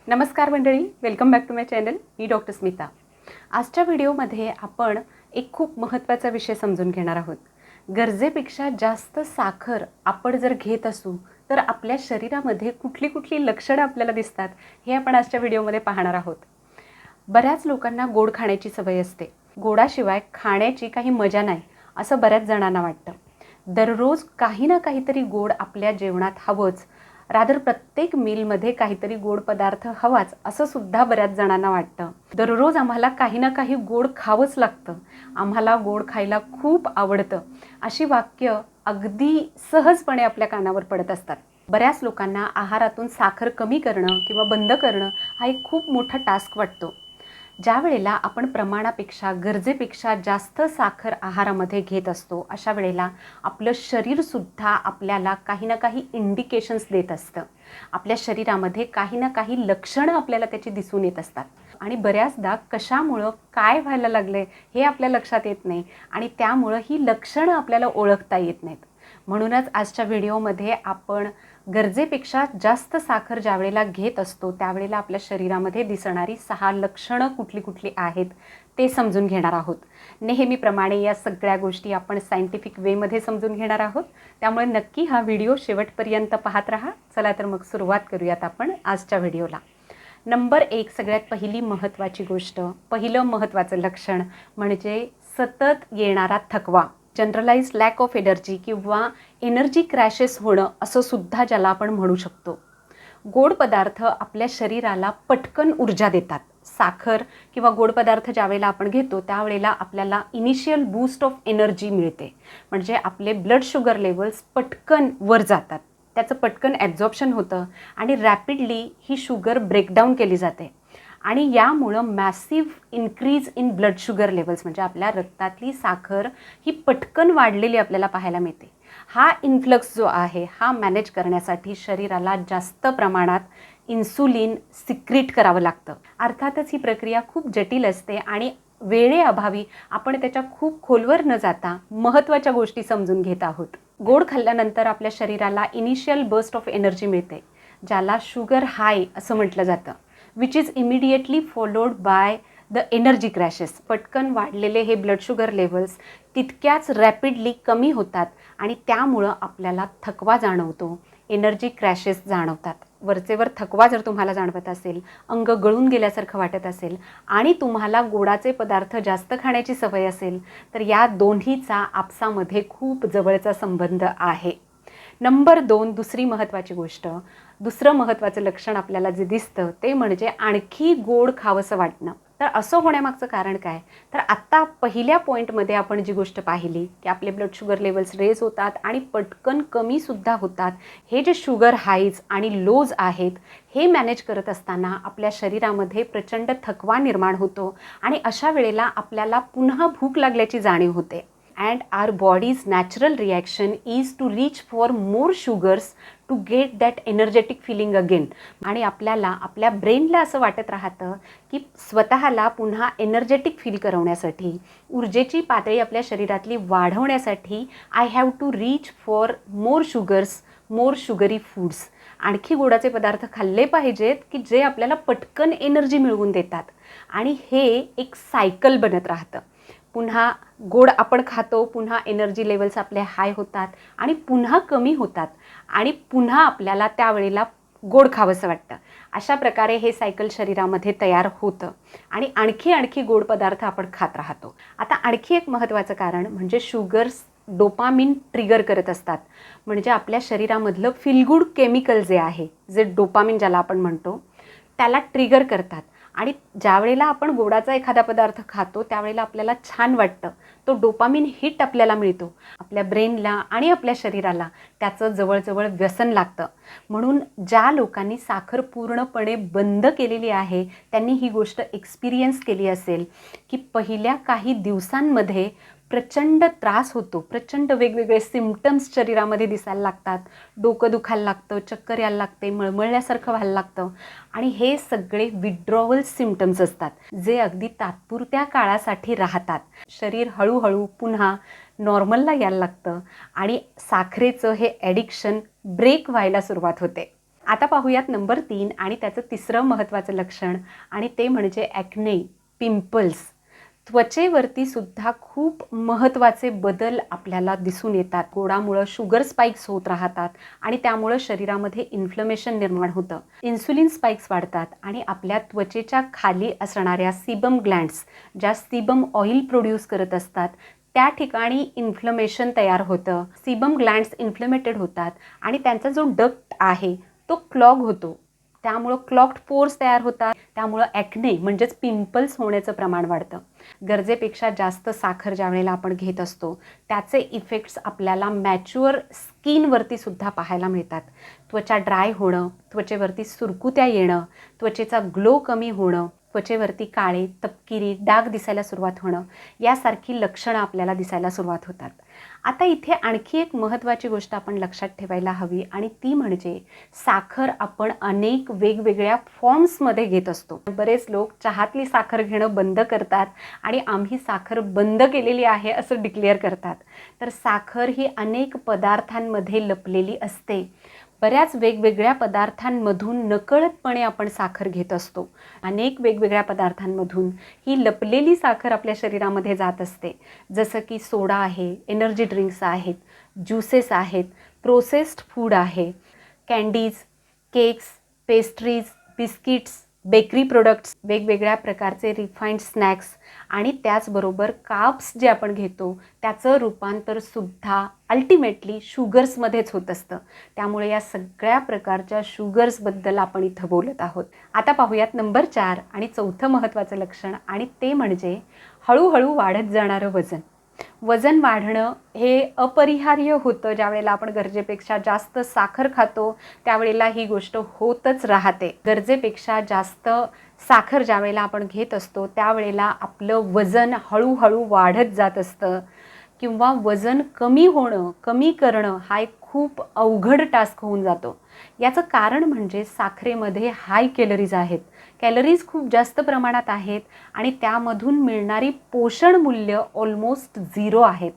नमस्कार मंडळी, welcome back to my channel. मी डॉक्टर स्मिता. आजच्या व्हिडिओमध्ये आपण एक खूप महत्त्वाचा विषय समजून घेणार आहोत. गरजेपेक्षा जास्त साखर आपण जर घेत असू तर आपल्या शरीरामध्ये कुठली कुठली लक्षणं आपल्याला दिसतात हे आपण आजच्या व्हिडिओमध्ये पाहणार आहोत. बऱ्याच लोकांना गोड खाण्याची सवय असते. गोडाशिवाय खाण्याची काही मजा नाही असं बऱ्याच जणांना वाटतं. दररोज काही ना काहीतरी गोड आपल्या जेवणात हवंच, रादर प्रत्येक मीलमध्ये काहीतरी गोड पदार्थ हवाच असं सुद्धा बऱ्याच जणांना वाटतं. दररोज आम्हाला काही ना काही गोड खावंच लागतं, आम्हाला गोड खायला खूप आवडतं, अशी वाक्य अगदी सहजपणे आपल्या कानावर पडत असतात. बऱ्याच लोकांना आहारातून साखर कमी करणं किंवा बंद करणं हा एक खूप मोठा टास्क वाटतो. ज्या वेळेला आपण प्रमाणापेक्षा गरजेपेक्षा जास्त साखर आहारामध्ये घेत असतो, अशा वेळेला आपलं शरीरसुद्धा आपल्याला काही ना काही इंडिकेशन्स देत असतं. आपल्या शरीरामध्ये काही ना काही लक्षणं आपल्याला त्याची दिसून येत असतात आणि बऱ्याचदा कशामुळं काय व्हायला लागलं हे आपल्या लक्षात येत नाही आणि त्यामुळं ही लक्षणं आपल्याला ओळखता येत नाहीत. म्हणूनच आजच्या व्हिडिओमध्ये आपण गरजेपेक्षा जास्त साखर ज्या वेळेला घेत असतो त्यावेळेला आपल्या शरीरामध्ये दिसणारी 6 लक्षणं कुठली कुठली आहेत ते समजून घेणार आहोत. नेहमीप्रमाणे या सगळ्या गोष्टी आपण सायंटिफिक वेमध्ये समजून घेणार आहोत, त्यामुळे नक्की हा व्हिडिओ शेवटपर्यंत पाहत राहा. चला तर मग सुरुवात करूयात आपण आजच्या व्हिडिओला. नंबर 1, सगळ्यात पहिली महत्त्वाची गोष्ट, पहिलं महत्त्वाचं लक्षण म्हणजे सतत येणारा थकवा. जनरलाइज लॅक ऑफ एनर्जी किंवा एनर्जी क्रॅशेस होणं असं सुद्धा ज्याला आपण म्हणू शकतो. गोड पदार्थ आपल्या शरीराला पटकन ऊर्जा देतात. साखर किंवा गोड पदार्थ ज्यावेळेला आपण घेतो त्यावेळेला आपल्याला इनिशियल बूस्ट ऑफ एनर्जी मिळते, म्हणजे आपले ब्लड शुगर लेवल्स पटकन वर जातात, त्याचं पटकन ॲब्झॉर्प्शन होतं आणि रॅपिडली ही शुगर ब्रेकडाऊन केली जाते आणि यामुळं massive increase in blood sugar levels, म्हणजे आपल्या रक्तातली साखर ही पटकन वाढलेली आपल्याला पाहायला मिळते. हा इन्फ्लक्स जो आहे हा मॅनेज करण्यासाठी शरीराला जास्त प्रमाणात इन्सुलिन सिक्रीट करावं लागतं. अर्थातच ही प्रक्रिया खूप जटिल असते आणि वेळेअभावी आपण त्याच्या खूप खोलवर न जाता महत्त्वाच्या गोष्टी समजून घेत आहोत. गोड खाल्ल्यानंतर आपल्या शरीराला इनिशियल बर्स्ट ऑफ एनर्जी मिळते, ज्याला शुगर हाय असं म्हटलं जातं, which is immediately followed by the energy crashes. पटकन वाढलेले हे ब्लड शुगर लेवल्स तितक्याच रॅपिडली कमी होतात आणि त्यामुळं आपल्याला थकवा जाणवतो, एनर्जी क्रॅशेस जाणवतात. वरचेवर थकवा जर तुम्हाला जाणवत असेल, अंग गळून गेल्यासारखं वाटत असेल आणि तुम्हाला गोडाचे पदार्थ जास्त खाण्याची सवय असेल तर या दोन्हीचा आपसामध्ये खूप जवळचा संबंध आहे. नंबर 2, दुसरी महत्त्वाची गोष्ट, दुसरं महत्त्वाचं लक्षण आपल्याला जे दिसतं ते म्हणजे आणखी गोड खावंसं वाटणं. तर असं होण्यामागचं कारण काय, तर आत्ता पहिल्या पॉईंटमध्ये आपण जी गोष्ट पाहिली की आपले ब्लड शुगर लेवल्स रेज होतात आणि पटकन कमीसुद्धा होतात. हे जे शुगर हाईज आणि लोज आहेत हे मॅनेज करत असताना आपल्या शरीरामध्ये प्रचंड थकवा निर्माण होतो आणि अशा वेळेला आपल्याला पुन्हा भूक लागल्याची जाणीव होते. And our body's natural reaction is to reach for more sugars to get that energetic feeling again. आणि आपल्याला आपल्या ब्रेनला असं वाटत राहतं की स्वतःला पुन्हा एनर्जेटिक फील करवण्यासाठी, ऊर्जेची पातळी आपल्या शरीरातली वाढवण्यासाठी I have to reach for more sugars, more sugary foods. आणखी गोडाचे पदार्थ खाल्ले पाहिजेत की जे आपल्याला पटकन एनर्जी मिळवून देतात आणि हे एक सायकल बनत राहतं. पुन्हा गोड आपण खातो, पुन्हा एनर्जी लेवल्स आपले हाय होतात आणि पुन्हा कमी होतात आणि पुन्हा आपल्याला त्यावेळेला गोड खावंसं वाटतं. अशा प्रकारे हे सायकल शरीरामध्ये तयार होतं आणि आणखी गोड पदार्थ आपण खात राहतो. आता आणखी एक महत्त्वाचं कारण म्हणजे शुगर्स डोपामिन ट्रिगर करत असतात, म्हणजे आपल्या शरीरामधलं फील गुड केमिकल जे आहे, जे डोपामिन ज्याला आपण म्हणतो, त्याला ट्रिगर करतात आणि ज्यावेळेला आपण गोडाचा एखादा पदार्थ खातो त्यावेळेला आपल्याला छान वाटतं, तो डोपामिन हिट आपल्याला मिळतो. आपल्या ब्रेनला आणि आपल्या शरीराला त्याचं जवळजवळ व्यसन लागतं. म्हणून ज्या लोकांनी साखर पूर्णपणे बंद केलेली आहे त्यांनी ही गोष्ट एक्सपिरियन्स केली असेल की पहिल्या काही दिवसांमध्ये प्रचंड त्रास होतो, प्रचंड वेगवेगळे सिम्पटम्स शरीरामध्ये दिसायला लागतात, डोकं दुखायला लागतं, चक्कर यायला लागते, मळमळल्यासारखं व्हायला लागतं आणि हे सगळे विड्रॉवल सिम्पटम्स असतात जे अगदी तात्पुरत्या काळासाठी राहतात. शरीर हळूहळू पुन्हा नॉर्मलला यायला लागतं आणि साखरेचं हे ॲडिक्शन ब्रेक व्हायला सुरुवात होते. आता पाहूयात नंबर 3 आणि त्याचं तिसरं महत्त्वाचं लक्षण आणि ते म्हणजे ॲक्ने, पिंपल्स. त्वचेवरती सुद्धा खूप महत्त्वाचे बदल आपल्याला दिसून येतात. गोडामुळं शुगर स्पाइक्स होत राहतात आणि त्यामुळं शरीरामध्ये इन्फ्लमेशन निर्माण होतं. इन्सुलिन स्पाइक्स वाढतात आणि आपल्या त्वचेच्या खाली असणाऱ्या सीबम ग्लँड्स, ज्या सीबम ऑइल प्रोड्यूस करत असतात, त्या ठिकाणी इन्फ्लमेशन तयार होतं. सीबम ग्लँड्स इन्फ्लेमेटेड होतात आणि त्यांचा जो डक्ट आहे तो क्लॉग होतो. त्यामुळं क्लॉग्ड पोर्स तयार होतात. त्यामुळं ॲक्ने म्हणजेच पिंपल्स होण्याचं प्रमाण वाढतं. गरजेपेक्षा जास्त साखर ज्यावेळेला आपण घेत असतो त्याचे इफेक्ट्स आपल्याला मॅच्युअर स्किनवरती सुद्धा पाहायला मिळतात. त्वचा ड्राय होणं, त्वचेवरती सुरकुत्या येणं, त्वचेचा ग्लो कमी होणं, त्वचेवरती काळे, तपकिरी डाग दिसायला सुरुवात होणं, यासारखी लक्षणं आपल्याला दिसायला सुरुवात होतात. आता इथे आणखी एक महत्त्वाची गोष्ट आपण लक्षात ठेवायला हवी आणि ती म्हणजे साखर आपण अनेक वेगवेगळ्या फॉर्म्समध्ये घेत असतो. बरेच लोक चहातली साखर घेणं बंद करतात आणि आम्ही साखर बंद केलेली आहे असं डिक्लेअर करतात. तर साखर ही अनेक पदार्थांमध्ये लपलेली असते. बऱ्याच वेगवेगळ्या पदार्थांमधून नकळतपणे आपण साखर घेत असतो. अनेक वेगवेगळ्या पदार्थांमधून ही लपलेली साखर आपल्या शरीरामध्ये जात असते. जसं की सोडा आहे, एनर्जी ड्रिंक्स आहेत, ज्युसेस आहेत, प्रोसेस्ड फूड आहे, candies, cakes, pastries, biscuits, bakery products, वेगवेगळ्या प्रकारचे रिफाईंड स्नॅक्स आणि त्याचबरोबर कार्ब्स जे आपण घेतो त्याचं रूपांतरसुद्धा अल्टिमेटली शुगर्समध्येच होत असतं. त्यामुळे या सगळ्या प्रकारच्या शुगर्सबद्दल आपण इथं बोलत आहोत. आता पाहूयात नंबर 4 आणि चौथं महत्त्वाचं लक्षण आणि ते म्हणजे हळूहळू वाढत जाणारं वजन. वजन वाढणं हे अपरिहार्य होतं. ज्यावेळेला आपण गरजेपेक्षा जास्त साखर खातो त्यावेळेला ही गोष्ट होतच राहते. गरजेपेक्षा जास्त साखर ज्यावेळेला आपण घेत असतो त्यावेळेला आपलं वजन हळूहळू वाढत जात असतं किंवा वजन कमी होणं, कमी करणं हा एक खूप अवघड टास्क होऊन जातो. याचं कारण म्हणजे साखरेमध्ये हाय कॅलरीज आहेत. कॅलरीज खूप जास्त प्रमाणात आहेत आणि त्यामधून मिळणारी पोषण मूल्य ऑलमोस्ट 0 आहेत.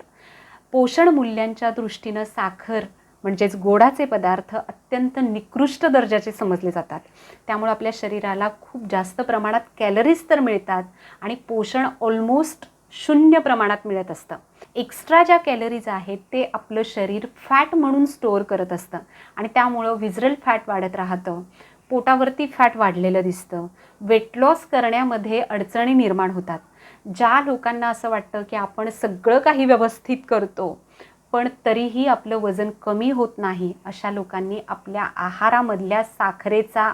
पोषण मूल्यांच्या दृष्टीनं साखर म्हणजेच गोडाचे पदार्थ अत्यंत निकृष्ट दर्जाचे समजले जातात. त्यामुळे आपल्या शरीराला खूप जास्त प्रमाणात कॅलरीज तर मिळतात आणि पोषण ऑलमोस्ट 0 प्रमाणात मिळत असतं. एक्स्ट्रा ज्या कॅलरीज आहेत ते आपलं शरीर फॅट म्हणून स्टोअर करत असतं आणि त्यामुळं विजरल फॅट वाढत राहतं. पोटावरती फॅट वाढलेलं दिसतं. वेट लॉस करण्यामध्ये अडचणी निर्माण होतात. ज्या लोकांना असं वाटतं की आपण सगळं काही व्यवस्थित करतो पण तरीही आपलं वजन कमी होत नाही, अशा लोकांनी आपल्या आहारामधल्या साखरेचा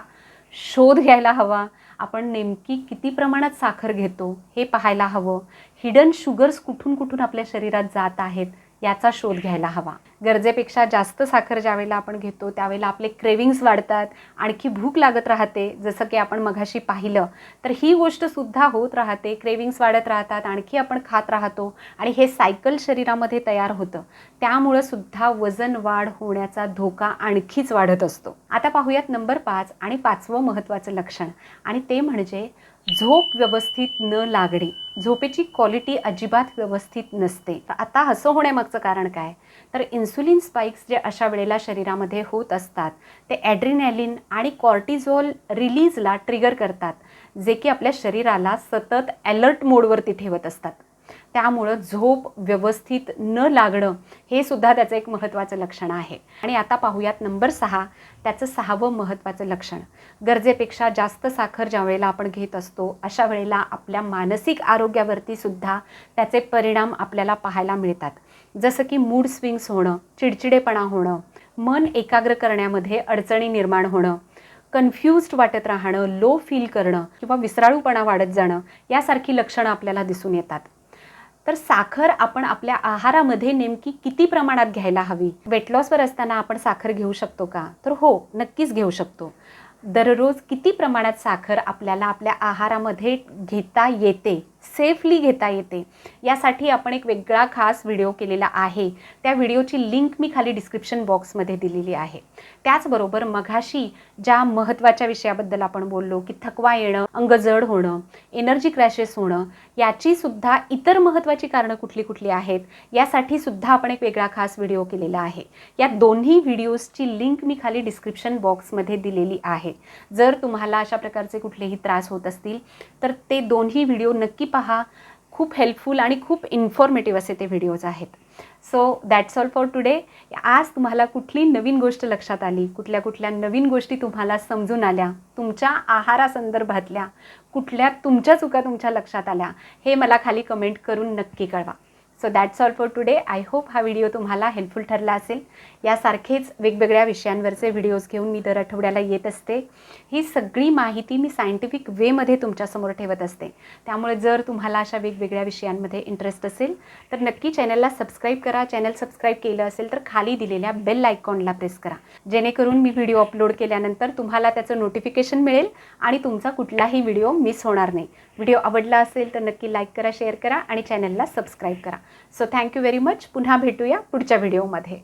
शोध घ्यायला हवा. आपण नेमकी किती प्रमाणात साखर घेतो हे पाहायला हवं. हिडन शुगर्स कुठून कुठून आपल्या शरीरात जात आहेत याचा शोध घ्यायला हवा. गरजेपेक्षा जास्त साखर ज्यावेळेला आपण घेतो त्यावेळेला आपले क्रेविंग्स वाढतात, आणखी भूक लागत राहते. जसं की आपण मघाशी पाहिलं तर ही गोष्टसुद्धा होत राहते. क्रेविंग्स वाढत राहतात, आणखी आपण खात राहतो आणि हे सायकल शरीरामध्ये तयार होतं. त्यामुळं सुद्धा वजन वाढ होण्याचा धोका आणखीच वाढत असतो. आता पाहूयात नंबर 5 आणि 5वं महत्त्वाचं लक्षण आणि ते म्हणजे झोप व्यवस्थित न लागणे. झोपेची क्वालिटी अजिबात व्यवस्थित नसते. आता असं होण्यामागचं कारण काय तर इन्सुलिन स्पाइक्स जे अशा वेळेला शरीरामध्ये होत असतात ते ॲड्रिनॅलिन आणि कॉर्टिझोल रिलीजला ट्रिगर करतात, जे की आपल्या शरीराला सतत ॲलर्ट मोडवरती ठेवत असतात. त्यामुळं झोप व्यवस्थित न लागणं हे सुद्धा त्याचं एक महत्त्वाचं लक्षण आहे. आणि आता पाहूयात नंबर 6 त्याचं 6वं महत्त्वाचं लक्षण. गरजेपेक्षा जास्त साखर ज्या वेळेला आपण घेत असतो अशा वेळेला आपल्या मानसिक आरोग्यावरती सुद्धा त्याचे परिणाम आपल्याला पाहायला मिळतात. जसं की मूड स्विंग्स होणं, चिडचिडेपणा होणं, मन एकाग्र करण्यामध्ये अडचणी निर्माण होणं, कन्फ्यूज्ड वाटत राहणं, लो फील करणं किंवा विसराळूपणा वाढत जाणं यासारखी लक्षणं आपल्याला दिसून येतात. तर साखर आपण आपल्या आहारामध्ये नेमकी किती प्रमाणात घ्यायला हवी? वेट लॉसवर असताना आपण साखर घेऊ शकतो का? तर हो, नक्कीच घेऊ शकतो. दररोज किती प्रमाणात साखर आपल्याला आपल्या आहारामध्ये घेता येते सेफली घेता येते यासाठी आपण एक वेगळा खास व्हिडिओ केलेला आहे. त्या व्हिडिओची लिंक मी खाली डिस्क्रिप्शन बॉक्समध्ये दिलेली आहे. त्याचबरोबर मघाशी ज्या महत्त्वाच्या विषयाबद्दल आपण बोललो की थकवा येणं, अंग जड होणं, एनर्जी क्रॅशेस होणं, याची सुद्धा इतर महत्त्वाची कारणं कुठली कुठली आहेत यासाठी सुद्धा आपण एक वेगळा खास व्हिडिओ केलेला आहे. या दोन्ही व्हिडिओजची लिंक मी खाली डिस्क्रिप्शन बॉक्समध्ये दिलेली आहे. जर तुम्हाला अशा प्रकारचे कुठलेही त्रास होत असतील तर ते दोन्ही व्हिडिओ नक्की पहा. खूप हेल्पफुल आणि खूप इन्फॉर्मेटिव्ह असे ते व्हिडिओज आहेत. So that's all for today. आज तुम्हाला कुठली नवीन गोष्ट लक्षात आली, कुठल्या नवीन गोष्टी तुम्हाला समजून आल्या, तुमच्या आहारासंदर्भातल्या कुठल्या तुमच्या चुका तुमच्या लक्षात आल्या, हे मला खाली कमेंट करून नक्की कळवा. So that's all for today. I hope हा व्हिडिओ तुम्हाला हेल्पफुल ठरला असेल. यासारखेच वेगवेगळ्या विषयांवरचे व्हिडिओज घेऊन मी दर आठवड्याला येत असते. ही सगळी माहिती मी सायंटिफिक वेमध्ये तुमच्यासमोर ठेवत असते. त्यामुळे जर तुम्हाला अशा वेगवेगळ्या विषयांमध्ये इंटरेस्ट असेल तर नक्की चॅनलला सबस्क्राईब करा. चॅनल सबस्क्राईब केलं असेल तर खाली दिलेल्या बेल आयकॉनला प्रेस करा, जेणेकरून मी व्हिडिओ अपलोड केल्यानंतर तुम्हाला त्याचं नोटिफिकेशन मिळेल आणि तुमचा कुठलाही व्हिडिओ मिस होणार नाही. व्हिडिओ आवडला असेल तर नक्की लाईक करा, शेअर करा आणि चॅनलला सबस्क्राईब करा. So thank you very much. पुन्हा भेटूया पुढच्या व्हिडिओमध्ये.